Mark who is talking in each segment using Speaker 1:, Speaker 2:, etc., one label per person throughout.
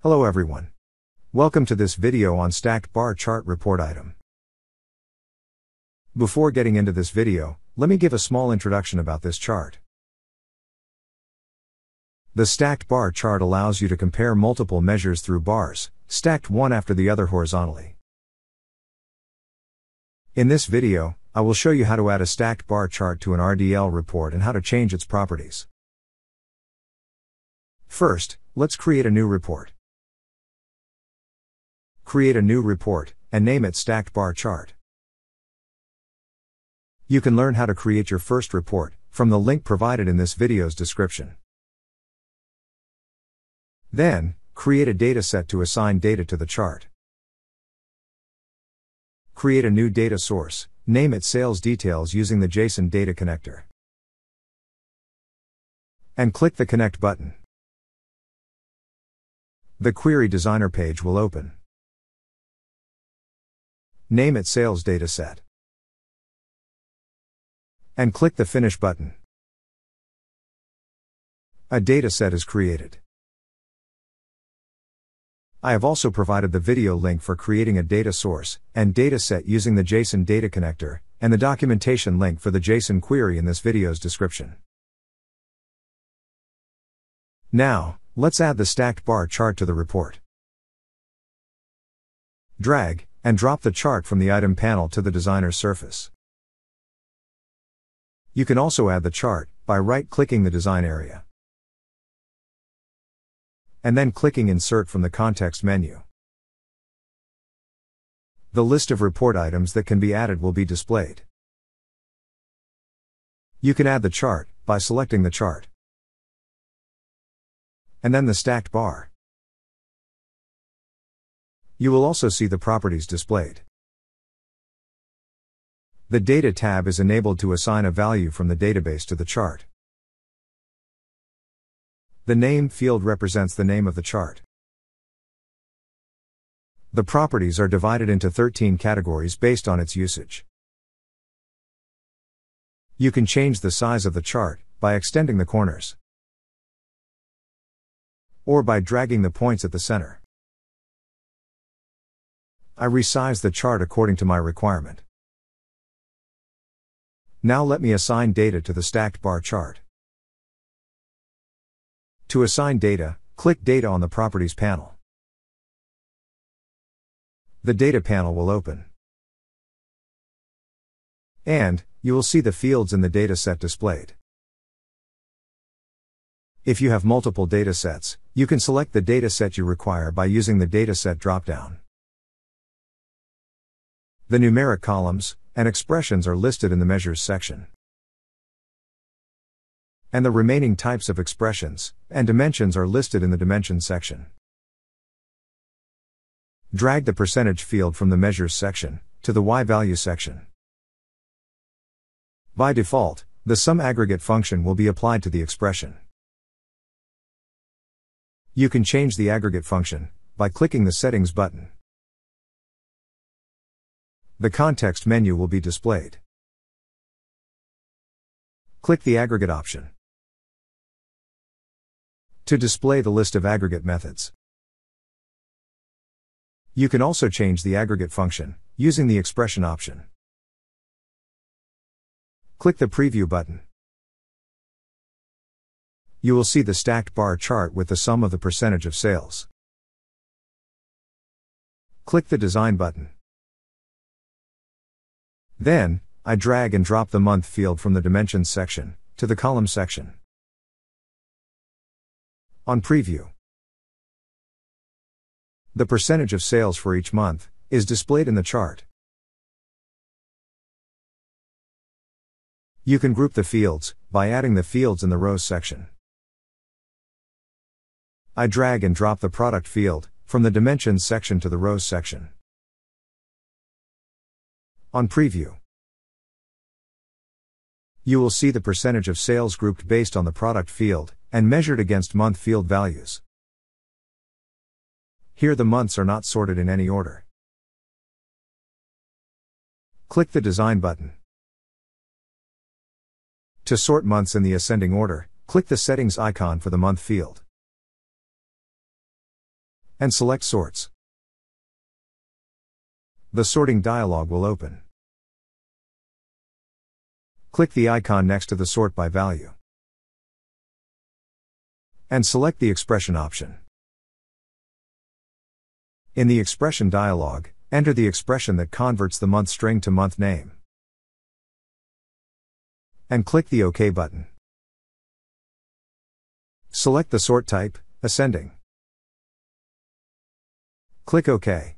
Speaker 1: Hello everyone. Welcome to this video on stacked bar chart report item. Before getting into this video, let me give a small introduction about this chart. The stacked bar chart allows you to compare multiple measures through bars, stacked one after the other horizontally. In this video, I will show you how to add a stacked bar chart to an RDL report and how to change its properties. First, let's create a new report. Create a new report, and name it Stacked Bar Chart. You can learn how to create your first report from the link provided in this video's description. Then, create a dataset to assign data to the chart. Create a new data source, name it Sales Details using the JSON data connector. And click the Connect button. The Query Designer page will open. Name it Sales Dataset. And click the Finish button. A dataset is created. I have also provided the video link for creating a data source and dataset using the JSON data connector, and the documentation link for the JSON query in this video's description. Now, let's add the stacked bar chart to the report. Drag and drop the chart from the item panel to the designer's surface. You can also add the chart by right-clicking the design area and then clicking Insert from the context menu. The list of report items that can be added will be displayed. You can add the chart by selecting the chart and then the stacked bar. You will also see the properties displayed. The Data tab is enabled to assign a value from the database to the chart. The Name field represents the name of the chart. The properties are divided into 13 categories based on its usage. You can change the size of the chart by extending the corners or by dragging the points at the center. I resize the chart according to my requirement. Now let me assign data to the stacked bar chart. To assign data, click Data on the Properties panel. The Data panel will open. And you will see the fields in the dataset displayed. If you have multiple datasets, you can select the dataset you require by using the Dataset dropdown. The numeric columns and expressions are listed in the Measures section. And the remaining types of expressions and dimensions are listed in the Dimensions section. Drag the percentage field from the Measures section to the Y-value section. By default, the sum aggregate function will be applied to the expression. You can change the aggregate function by clicking the Settings button. The context menu will be displayed. Click the Aggregate option to display the list of aggregate methods. You can also change the aggregate function using the Expression option. Click the Preview button. You will see the stacked bar chart with the sum of the percentage of sales. Click the Design button. Then, I drag and drop the month field from the Dimensions section to the Column section. On preview, the percentage of sales for each month is displayed in the chart. You can group the fields by adding the fields in the Rows section. I drag and drop the Product field from the Dimensions section to the Rows section. On preview, you will see the percentage of sales grouped based on the Product field and measured against month field values. Here the months are not sorted in any order. Click the Design button. To sort months in the ascending order, click the Settings icon for the month field. and select Sorts. The sorting dialog will open. Click the icon next to the Sort by Value and select the Expression option. In the Expression dialog, enter the expression that converts the month string to month name, and click the OK button. Select the sort type, Ascending. Click OK.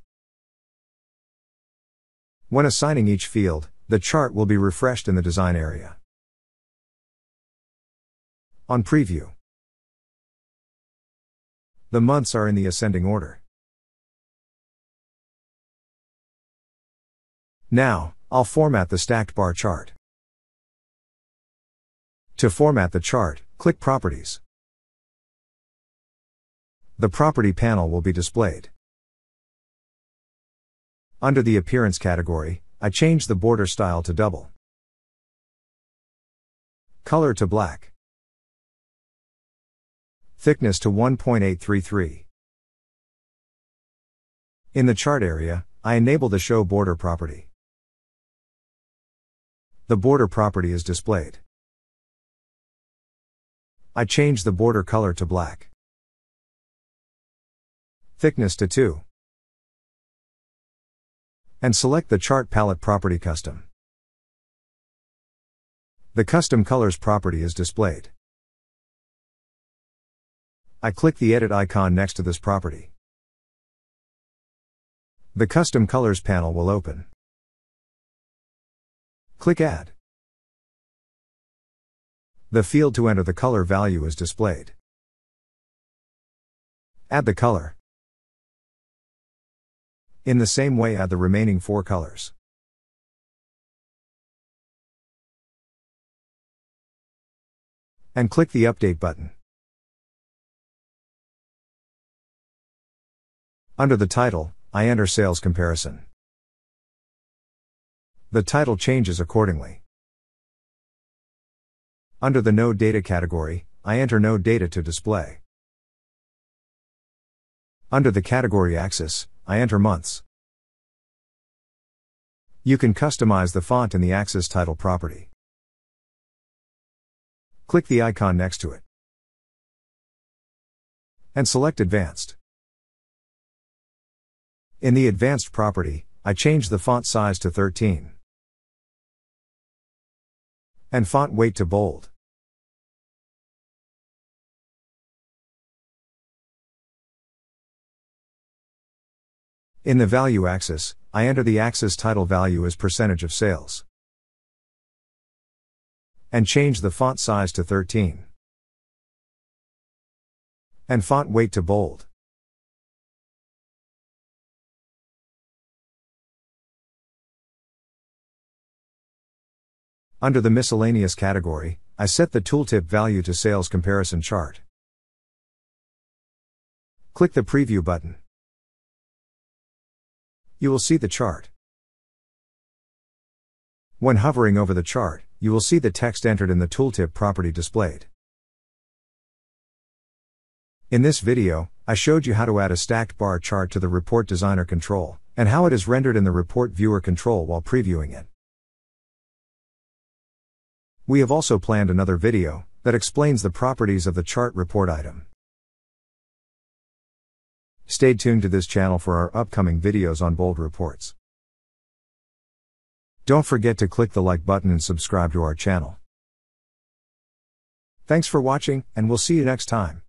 Speaker 1: When assigning each field, the chart will be refreshed in the design area. On Preview, the months are in the ascending order. Now, I'll format the stacked bar chart. To format the chart, click Properties. The Property panel will be displayed. Under the Appearance category, I changed the border style to double. Color to black. Thickness to 1.833. In the chart area, I enable the Show Border property. The border property is displayed. I change the border color to black. Thickness to 2. And select the Chart Palette property Custom. The Custom Colors property is displayed. I click the Edit icon next to this property. The Custom Colors panel will open. Click Add. The field to enter the color value is displayed. Add the color. In the same way, add the remaining 4 colors. And click the Update button. Under the title, I enter Sales Comparison. The title changes accordingly. Under the Node Data category, I enter Node Data to display. Under the category axis, I enter months. You can customize the font in the axis title property. Click the icon next to it and select Advanced. In the Advanced property, I change the font size to 13 and font weight to bold. In the Value axis, I enter the axis title value as percentage of sales and change the font size to 13 and font weight to bold. Under the Miscellaneous category, I set the tooltip value to Sales Comparison Chart. Click the Preview button. You will see the chart. When hovering over the chart, you will see the text entered in the tooltip property displayed. In this video, I showed you how to add a stacked bar chart to the Report Designer control, and how it is rendered in the Report Viewer control while previewing it. We have also planned another video that explains the properties of the chart report item. Stay tuned to this channel for our upcoming videos on bold reports. Don't forget to click the like button and subscribe to our channel. Thanks for watching, and we'll see you next time.